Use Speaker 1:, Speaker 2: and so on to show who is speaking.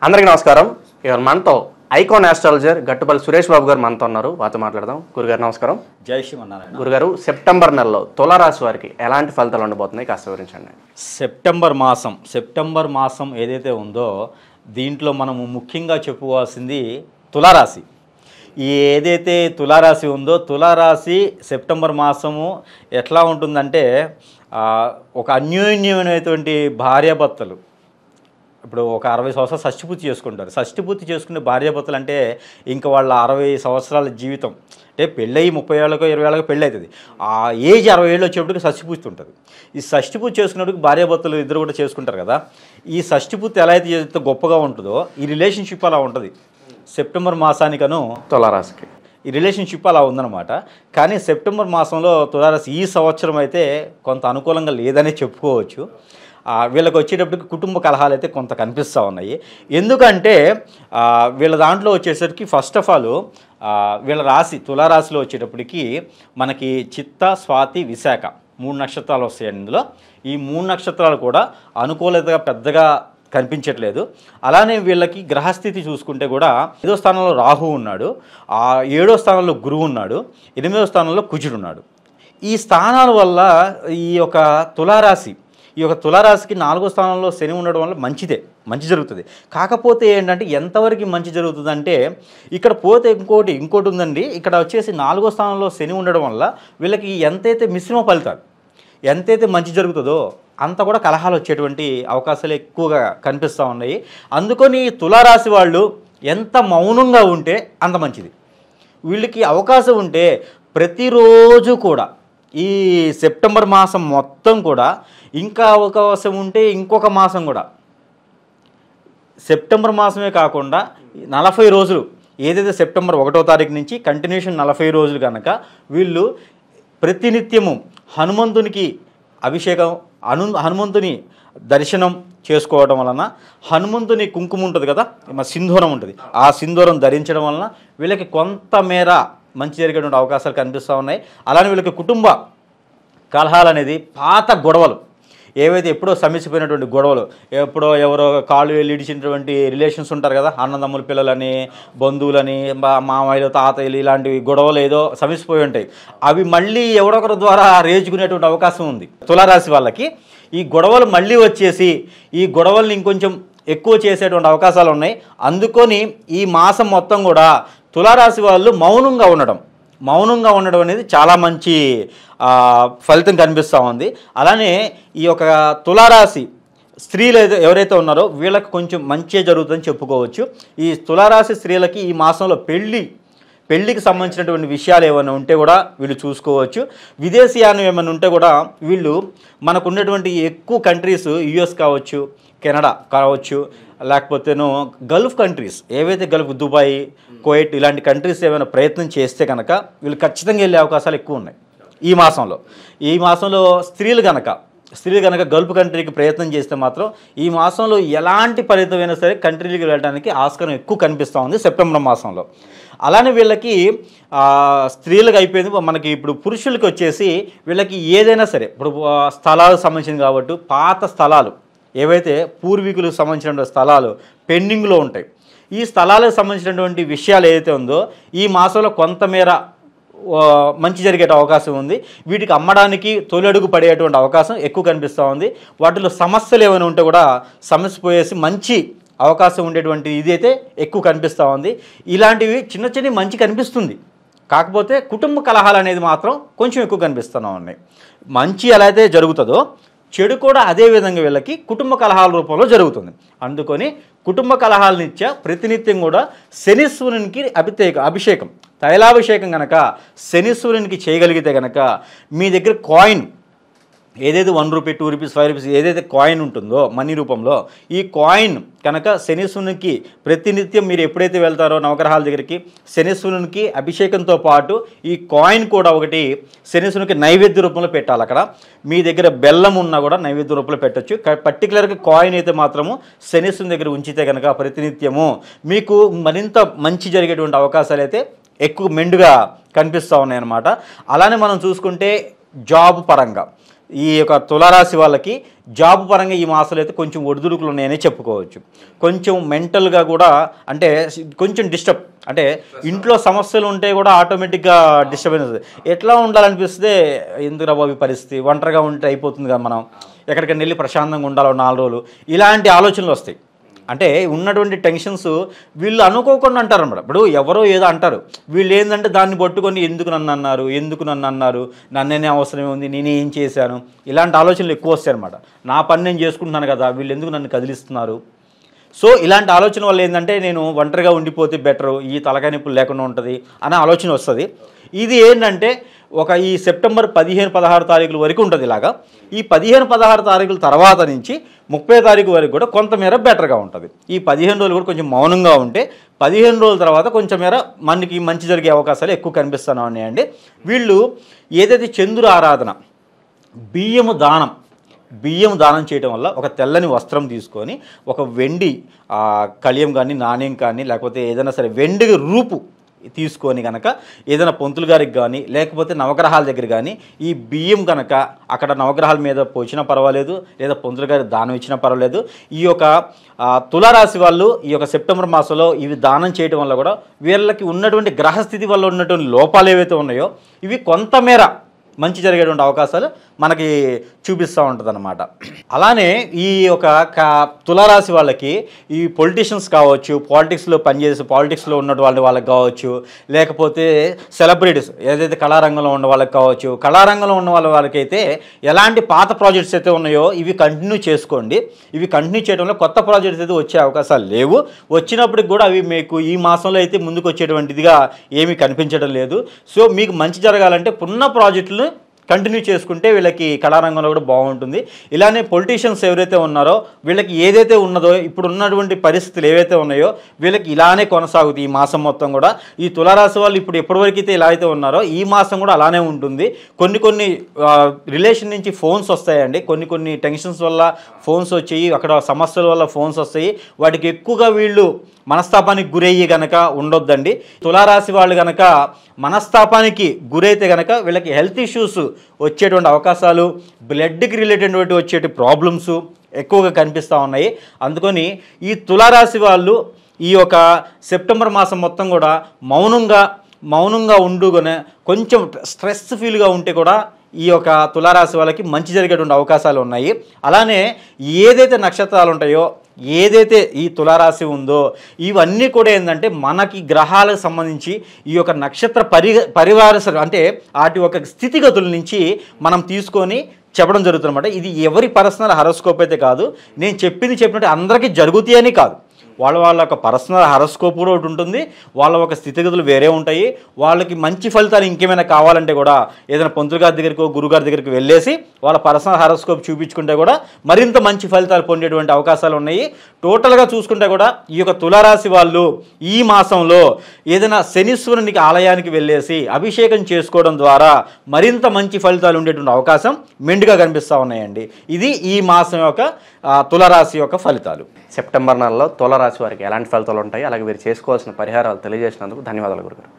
Speaker 1: అందరికీ నమస్కారం. ఇవాళ మనతో ఐకాన్ ఆస్ట్రాలజర్ గట్టుపల్లి సురేష్ బాబు గారు మనతో ఉన్నారు. వారితో మాట్లాడదాం. గురుగారు నమస్కారం.
Speaker 2: జై శ్రీమన్నారాయణ.
Speaker 1: గురుగారు, సెప్టెంబర్ నెలలో తులారాశి వారికి ఎలాంటి ఫలితాలు ఉండబోతున్నాయి కాస్త వివరించండి.
Speaker 2: సెప్టెంబర్ మాసం ఏదైతే ఉందో దీంట్లో మనము ముఖ్యంగా చెప్పుకోవాల్సింది తులారాశి. ఏదైతే తులారాశి ఉందో తులారాశి సెప్టెంబర్ మాసము ఎట్లా ఉంటుందంటే ఒక అన్యోన్యమైనటువంటి భార్యాభర్తలు. ఇప్పుడు ఒక 60 సంవత్సరాలు షష్ఠిపూర్తి చేసుకుంటారు. షష్ఠిపూర్తి చేసుకునే భార్యాభర్తలు అంటే ఇంకా వాళ్ళ 60 సంవత్సరాల జీవితం అంటే పెళ్ళయి 30 ఏళ్ళకో 20 ఏళ్ళకో పెళ్ళి అవుతుంది. ఆ ఏజ్ 60 ఏళ్ళు వచ్చేప్పటికి షష్ఠిపూర్తి ఉంటుంది. ఈ షష్ఠిపూర్తి చేసుకునేప్పటికి భార్యాభర్తలు ఇద్దరు కూడా చేసుకుంటారు కదా. ఈ షష్ఠిపూర్తి ఎలా అయితే చేస్తే గొప్పగా ఉంటుందో ఈ రిలేషన్షిప్ అలా ఉంటుంది. సెప్టెంబర్ మాసానికను
Speaker 1: తులారాశికి
Speaker 2: ఈ రిలేషన్షిప్ అలా ఉందన్నమాట. కానీ సెప్టెంబర్ మాసంలో తులారాశి ఈ సంవత్సరం అయితే కొంత అనుకూలంగా లేదనే చెప్పుకోవచ్చు. వీళ్ళకి వచ్చేటప్పటికి కుటుంబ కలహాలు అయితే కొంత కనిపిస్తూ ఉన్నాయి. ఎందుకంటే వీళ్ళ దాంట్లో వచ్చేసరికి ఫస్ట్ ఆఫ్ ఆల్ వీళ్ళ రాశి తులారాశిలో వచ్చేటప్పటికి మనకి చిత్త, స్వాతి, విశాఖ 3 నక్షత్రాలు వస్తాయి. ఇందులో ఈ 3 నక్షత్రాలు కూడా అనుకూలతగా పెద్దగా కనిపించట్లేదు. అలానే వీళ్ళకి గ్రహస్థితి చూసుకుంటే కూడా 5వ స్థానంలో రాహు ఉన్నాడు, 7వ స్థానంలో గురువు ఉన్నాడు, 8వ స్థానంలో కుజుడు ఉన్నాడు. ఈ స్థానాల వల్ల ఈ యొక్క తులారాశికి 4వ స్థానంలో శని ఉండడం వల్ల మంచి జరుగుతుంది. కాకపోతే ఏంటంటే ఎంతవరకు మంచి జరుగుతుందంటే ఇక్కడ పోతే ఇంకోటి ఉందండి. ఇక్కడ వచ్చేసి 4వ స్థానంలో శని ఉండడం వల్ల వీళ్ళకి ఎంతైతే మిశ్రమ ఫలితాలు ఎంతైతే మంచి జరుగుతుందో అంత కూడా కలహాలు వచ్చేటువంటి అవకాశాలు ఎక్కువగా కనిపిస్తూ ఉన్నాయి. అందుకని తులారాశి వాళ్ళు ఎంత మౌనంగా ఉంటే అంత మంచిది. వీళ్ళకి అవకాశం ఉంటే ప్రతిరోజు కూడా ఈ సెప్టెంబర్ మాసం మొత్తం కూడా ఇంకా అవకాశం ఉంటే ఇంకొక మాసం కూడా సెప్టెంబర్ మాసమే కాకుండా 40 రోజులు ఏదైతే సెప్టెంబర్ 1వ తారీఖు నుంచి కంటిన్యూషన్ 40 రోజులు కనుక వీళ్ళు ప్రతినిత్యము హనుమంతునికి అభిషేకం హనుమంతుని దర్శనం చేసుకోవడం వలన హనుమంతుని కుంకుమ ఉంటుంది కదా, సింధూరం ఉంటుంది, ఆ సింధూరం ధరించడం వలన వీళ్ళకి కొంతమేర మంచి జరిగేటువంటి అవకాశాలు కనిపిస్తూ ఉన్నాయి. అలానే వీళ్ళకి కుటుంబ కలహాలు అనేది పాత గొడవలు ఏవైతే ఎప్పుడో సమస్యపోయినటువంటి గొడవలు, ఎప్పుడో ఎవరో కాళ్ళు వెళ్ళి ఇడిచినటువంటి రిలేషన్స్ ఉంటారు కదా, అన్నదమ్ముల పిల్లలని, బంధువులని, మామయ్యలు, తాతయ్యలు, ఇలాంటివి గొడవలు ఏదో సమస్యపోయి ఉంటాయి. అవి మళ్ళీ ఎవరొకరి ద్వారా రేచుకునేటువంటి అవకాశం ఉంది. తులారాశి వాళ్ళకి ఈ గొడవలు మళ్ళీ వచ్చేసి ఈ గొడవల్ని ఇంకొంచెం ఎక్కువ చేసేటువంటి అవకాశాలు ఉన్నాయి. అందుకొని ఈ మాసం మొత్తం కూడా తులారాశి వాళ్ళు మౌనంగా ఉండడం అనేది చాలా మంచి ఫలితం కనిపిస్తూ ఉంది. అలానే ఈ యొక్క తులారాశి స్త్రీలు ఎవరైతే ఉన్నారో వీళ్ళకి కొంచెం మంచిగా జరుగుతుందని చెప్పుకోవచ్చు. ఈ తులారాశి స్త్రీలకి ఈ మాసంలో పెళ్ళికి సంబంధించినటువంటి విషయాలు ఏమైనా ఉంటే కూడా వీళ్ళు చూసుకోవచ్చు. విదేశీయానం ఏమైనా ఉంటే కూడా వీళ్ళు మనకు ఉన్నటువంటి ఎక్కువ కంట్రీస్ యుఎస్ కావచ్చు, కెనడా కావచ్చు, లేకపోతేనో గల్ఫ్ కంట్రీస్ ఏవైతే దుబాయ్, కువైట్ ఇలాంటి కంట్రీస్ ఏమైనా ప్రయత్నం చేస్తే కనుక వీళ్ళు ఖచ్చితంగా వెళ్ళే అవకాశాలు ఎక్కువ ఉన్నాయి ఈ మాసంలో. స్త్రీలు కనుక గల్ఫ్ కంట్రీకి ప్రయత్నం చేస్తే మాత్రం ఈ మాసంలో ఎలాంటి ఫలితమైనా సరే కంట్రీలకు వెళ్ళడానికి ఆస్కారం ఎక్కువ కనిపిస్తూ ఉంది సెప్టెంబర్ మాసంలో. అలానే వీళ్ళకి స్త్రీలకు అయిపోయింది. మనకి ఇప్పుడు పురుషులకి వచ్చేసి వీళ్ళకి ఏదైనా సరే ఇప్పుడు స్థలాలకు సంబంధించింది కాబట్టి పాత స్థలాలు ఏవైతే పూర్వీకులకు సంబంధించిన స్థలాలు పెండింగ్లో ఉంటాయి. ఈ స్థలాలకు సంబంధించినటువంటి విషయాలు ఏదైతే ఉందో ఈ మాసంలో కొంతమేర మంచి జరిగే అవకాశం ఉంది. వీటికి అమ్మడానికి తొలి అడుగు పడేటువంటి అవకాశం ఎక్కువ కనిపిస్తూ ఉంది. వాటిలో సమస్యలు ఏమైనా ఉంటే కూడా సమస్య పోయేసి మంచి అవకాశం ఉండేటువంటి ఇదైతే ఎక్కువ కనిపిస్తూ ఉంది. ఇలాంటివి చిన్న మంచి కనిపిస్తుంది. కాకపోతే కుటుంబ కలహాలు అనేది మాత్రం కొంచెం ఎక్కువ కనిపిస్తూ ఉన్నాయి. మంచి ఎలా అయితే జరుగుతుందో చెడు కూడా అదే విధంగా వీళ్ళకి కుటుంబ కలహాల రూపంలో జరుగుతుంది. అందుకొని కుటుంబ కలహాలనిచ్చే ప్రతినిత్యం కూడా శనీశ్వరునికి అభిషేకం తైలాభిషేకం కనుక శనీశ్వరునికి చేయగలిగితే కనుక మీ దగ్గర కాయిన్ ఏదైతే 1 రూపీ, 2 రూపీస్, 5 రూపీస్ ఏదైతే కాయిన్ ఉంటుందో మనీ రూపంలో ఈ కాయిన్ కనుక శనీశ్వరునికి ప్రతినిత్యం మీరు ఎప్పుడైతే వెళ్తారో నవగ్రహాల దగ్గరికి శనీశ్వరునికి అభిషేకంతో పాటు ఈ కాయిన్ కూడా ఒకటి శనీశ్వరునికి నైవేద్య రూపంలో పెట్టాలి. అక్కడ మీ దగ్గర బెల్లం ఉన్నా కూడా నైవేద్య రూపంలో పెట్టచ్చు. పర్టికులర్గా కాయిన్ అయితే మాత్రము శనీశ్వరుని దగ్గర ఉంచితే కనుక ప్రతినిత్యము మీకు మరింత మంచి జరిగేటువంటి అవకాశాలు అయితే ఎక్కువ మెండుగా కనిపిస్తూ ఉన్నాయన్నమాట. అలానే మనం చూసుకుంటే జాబ్ పరంగా ఈ యొక్క తులారాశి వాళ్ళకి జాబ్ పరంగా ఈ మాసాలు అయితే కొంచెం ఒడిదుడుకులు ఉన్నాయని చెప్పుకోవచ్చు. కొంచెం మెంటల్గా కూడా అంటే కొంచెం డిస్టర్బ్, అంటే ఇంట్లో సమస్యలు ఉంటే కూడా ఆటోమేటిక్గా డిస్టర్బెన్స్. ఎట్లా ఉండాలనిపిస్తే ఎందుకురా బాబు పరిస్థితి, ఒంటరిగా ఉంటే అయిపోతుంది కదా, మనం ఎక్కడికైనా వెళ్ళి ప్రశాంతంగా ఉండాలో 4 రోజులు, ఇలాంటి ఆలోచనలు వస్తాయి. అంటే ఉన్నటువంటి టెన్షన్స్ వీళ్ళు అనుకోకుండా అంటారు అన్నమాట. ఇప్పుడు ఎవరో ఏదో అంటారు, వీళ్ళు ఏంటంటే దాన్ని పట్టుకొని ఎందుకు నన్ను అన్నారు, నన్నేనే అవసరమే ఉంది, నేనే ఏం చేశాను, ఇలాంటి ఆలోచనలు ఎక్కువ వస్తాయి అనమాట. నా పని నేను చేసుకుంటున్నాను కదా, వీళ్ళు ఎందుకు నన్ను కదిలిస్తున్నారు. సో ఇలాంటి ఆలోచన వల్ల ఏంటంటే నేను ఒంటరిగా ఉండిపోతే బెటరు, ఈ తలకాయ నొప్పులు లేకుండా ఉంటుంది అనే ఆలోచన వస్తుంది. ఇది ఏంటంటే ఈ సెప్టెంబర్ 15-16 తారీఖుల వరకు ఉంటుంది. ఇలాగా ఈ 15-16 తారీఖుల తర్వాత నుంచి 30 తారీఖు వరకు కూడా కొంతమేర బెటర్గా ఉంటుంది. ఈ 15 రోజులు కూడా కొంచెం మౌనంగా ఉంటే 15 రోజుల తర్వాత కొంచెం మేర మనకి మంచి జరిగే అవకాశాలు ఎక్కువ కనిపిస్తూనే ఉన్నాయండి. వీళ్ళు ఏదైతే చంద్రుడు ఆరాధన, బియ్యం దానం చేయడం వల్ల ఒక తెల్లని వస్త్రం తీసుకొని ఒక వెండి కళియం కానీ నాణ్యం కానీ లేకపోతే ఏదైనా సరే వెండి రూపు తీసుకొని కనుక ఏదైనా పంతులు గారికి కానీ లేకపోతే నవగ్రహాల దగ్గర కానీ ఈ బియ్యం కనుక అక్కడ నవగ్రహాల మీద పోచినా పర్వాలేదు, లేదా పంతులు గారికి దానం ఇచ్చినా పర్వాలేదు. ఈ యొక్క తులారాశి వాళ్ళు ఈ యొక్క సెప్టెంబర్ మాసంలో ఇవి దానం చేయడం వల్ల కూడా వీళ్ళకి ఉన్నటువంటి గ్రహస్థితి వల్ల ఉన్నటువంటి లోపాలు ఏవైతే ఉన్నాయో ఇవి కొంతమేర మంచి జరిగేటువంటి అవకాశాలు మనకి చూపిస్తూ ఉంటుంది అన్నమాట. అలానే ఈ యొక్క తులారాశి వాళ్ళకి ఈ పొలిటీషియన్స్ కావచ్చు, పాలిటిక్స్లో ఉన్న వాళ్ళకి కావచ్చు, లేకపోతే సెలబ్రిటీస్ ఏదైతే కళారంగంలో ఉన్న వాళ్ళకి కావచ్చు, కళారంగంలో ఉన్న వాళ్ళకైతే ఎలాంటి పాత ప్రాజెక్ట్స్ అయితే ఉన్నాయో ఇవి కంటిన్యూ చేసుకోండి. ఇవి కంటిన్యూ చేయడంలో కొత్త ప్రాజెక్ట్స్ అయితే వచ్చే అవకాశాలు లేవు. వచ్చినప్పటికి కూడా అవి మీకు ఈ మాసంలో అయితే ముందుకు వచ్చేటువంటిదిగా ఏమీ కనిపించడం లేదు. సో మీకు మంచి జరగాలంటే పున్న ప్రాజెక్టులు కంటిన్యూ చేసుకుంటే వీళ్ళకి కళారంగంలో కూడా బాగుంటుంది. ఇలానే పొలిటీషియన్స్ ఎవరైతే ఉన్నారో వీళ్ళకి ఏదైతే ఉన్నదో ఇప్పుడు ఉన్నటువంటి పరిస్థితులు ఏవైతే ఉన్నాయో వీళ్ళకి ఇలానే కొనసాగుతాయి ఈ మాసం మొత్తం కూడా. ఈ తులారాశి వాళ్ళు ఇప్పుడు ఎప్పటివరకైతే ఇలా అయితే ఉన్నారో ఈ మాసం కూడా అలానే ఉంటుంది. కొన్ని రిలేషన్ నుంచి ఫోన్స్ వస్తాయండి, కొన్ని టెన్షన్స్ వల్ల ఫోన్స్ వచ్చాయి, అక్కడ సమస్యల వల్ల ఫోన్స్ వస్తాయి. వాటికి ఎక్కువగా వీళ్ళు మనస్తాపానికి గురయ్యి గనక ఉండొద్దండి. తులారాశి వాళ్ళు గనక మనస్తాపానికి గురైతే గనక వీళ్ళకి హెల్త్ ఇష్యూస్ వచ్చేటువంటి అవకాశాలు, బ్లడ్కి రిలేటెడ్ వచ్చే ప్రాబ్లమ్స్ ఎక్కువగా కనిపిస్తూ ఉన్నాయి. అందుకని ఈ తులారాశి వాళ్ళు ఈ యొక్క సెప్టెంబర్ మాసం మొత్తం కూడా మౌనంగా ఉండుగానే కొంచెం స్ట్రెస్ ఫీల్గా ఉంటే కూడా ఈ యొక్క తులారాశి వాళ్ళకి మంచి జరిగేటువంటి అవకాశాలు ఉన్నాయి. అలానే ఏదైతే నక్షత్రాలు ఉంటాయో, ఏదైతే ఈ తులారాశి ఉందో ఇవన్నీ కూడా ఏంటంటే మనకి గ్రహాలకు సంబంధించి ఈ యొక్క నక్షత్ర పరివార అంటే వాటి యొక్క స్థితిగతుల నుంచి మనం తీసుకొని చెప్పడం జరుగుతుందన్నమాట. ఇది ఎవరి పర్సనల్ హరోస్కోప్ అయితే కాదు, నేను చెప్పినట్టు అందరికీ జరుగుతాయని కాదు. వాళ్ళ యొక్క పర్సనల్ హరోస్కోప్ కూడా ఒకటి ఉంటుంది, వాళ్ళ యొక్క స్థితిగతులు వేరే ఉంటాయి. వాళ్ళకి మంచి ఫలితాలు ఇంకేమైనా కావాలంటే కూడా ఏదైనా పంతులు గారి దగ్గరికి గురుగారి దగ్గరికి వెళ్ళేసి వాళ్ళ పర్సనల్ హరోస్కోప్ చూపించుకుంటే కూడా మరింత మంచి ఫలితాలు పొందేటువంటి అవకాశాలు ఉన్నాయి. టోటల్గా చూసుకుంటే కూడా ఈ యొక్క తులారాశి వాళ్ళు ఈ మాసంలో ఏదైనా శనీశ్వరునికి ఆలయానికి వెళ్ళేసి అభిషేకం చేసుకోవడం ద్వారా మరింత మంచి ఫలితాలు ఉండేటువంటి అవకాశం మెండుగా కనిపిస్తూ ఉన్నాయండి. ఇది ఈ మాసం యొక్క తులారాశి యొక్క ఫలితాలు.
Speaker 1: సెప్టెంబర్ నెలలో తులారాశి వారికి ఎలాంటి ఫలితాలు ఉంటాయి, అలాగే వీరు చేసుకోవాల్సిన పరిహారాలు తెలియజేసినందుకు ధన్యవాదాలు గురుగారు.